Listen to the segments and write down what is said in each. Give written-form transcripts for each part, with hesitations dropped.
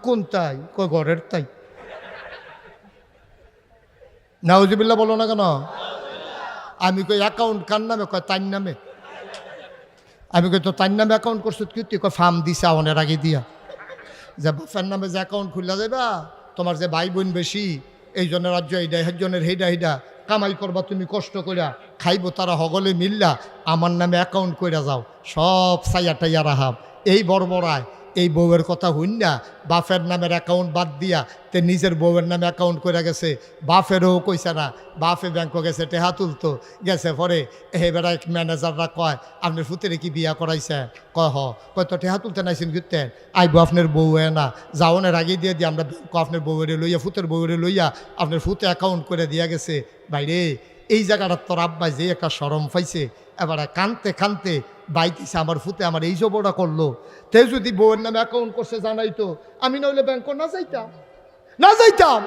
কোন তাই কয় ঘরের তাই। নাউজুবিল্লাহ বলো না কেন? আমি কই অ্যাকাউন্ট কার নামে? কয় তার নামে। আমি কই তো তার নামে অ্যাকাউন্ট করছো কি? তুই কয় ফার্ম দিছা অনেক আগে দিয়া, যে বাপের নামে যে অ্যাকাউন্ট খুললা যাবা, তোমার যে ভাই বোন বেশি, এই জনের রাজ্য এইটা, একজনের হেডা হেডা কামাই করবা, তুমি কষ্ট কইরা খাইবো তারা হগলে মিললা, আমার নামে অ্যাকাউন্ট কইরা যাও, সব সাইয়া টাইয়া রাহাব। এই বড়বড়ায় এই বউয়ের কথা হইন না, বাপের নামের অ্যাকাউন্ট বাদ দিয়া তে নিজের বউয়ের নামে অ্যাকাউন্ট করে গেছে। বাপেরও কইছে না, বাপে ব্যাংকে গেছে টেহা তুলতো, গেছে পরে এবার এক ম্যানেজাররা কয় আপনার ফুতেরে কি বিয়া করাইছে? কয় হ। কয় তো টেহা তুলতে নাইছেন ঘুরতেন, আইবো আপনার বউ না যাওনের আগে দিয়ে দিয়ে আমরা আপনার বউয়েরে লইয়া ফুতের বউয়েরে লইয়া আপনার ফুতে অ্যাকাউন্ট করে দিয়া গেছে। বাইরে এই জায়গাটা তোর আব্বাই যে একটা শরম পাইছে, এবারে কানতে কানতে বাইতেছে আমার ফুতে আমার এই জবটা করলো। তে যদি বউয়ের নামে অ্যাকাউন্ট করছে জানাইতো, আমি নইলে ব্যাংক না যাইতাম, না যাইতাম।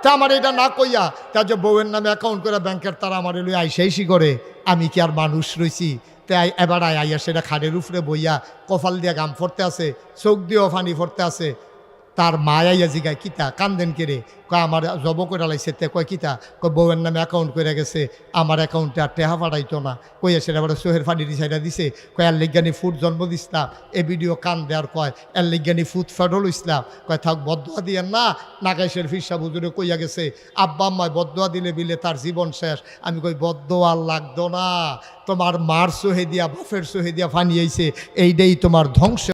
তা আমার এটা না কইয়া তা যে বউয়ের নামে অ্যাকাউন্ট করে ব্যাংকের তারা আমার লই আইসি করে, আমি কি আর মানুষ রইছি? তাই এবার আইয়া সেটা খাড়ের উপরে বইয়া কপাল দিয়া গাম ফরতে আছে, চোখ দিয়েও ফানি ফরতে আছে। তার মা আইয়া জিগায় কিতা কান্দেন কেড়ে? কয় আমার জব করে লাইছে। তে কয় কিতা? কয় বউয়ের নামে অ্যাকাউন্ট করে গেছে, আমার অ্যাকাউন্টে আর টেহা পাঠাইতো না। কইয়া সেটা আবার সোহের ফানির সাইডা দিছে। কয় আর লিজ্ঞানী ফুট জন্ম দিসলাম, এ ভিডিও কান দেওয়ার কয় এর লিজ্ঞানী ফুট ফেডল ইসলাম। কয় থাক বদুয়া দিয়েন না, নাগাইশের ফিরসা বুজুরে কইয়া গেছে আব্বা আম্মায় বদুয়া দিলে বিলে তার জীবন শেষ। আমি কই বদুয়া লাগতো না, তোমার মার সোহে দিয়া বাফের সোহে দিয়া ফানিয়েছে, এইটাই তোমার ধ্বংস।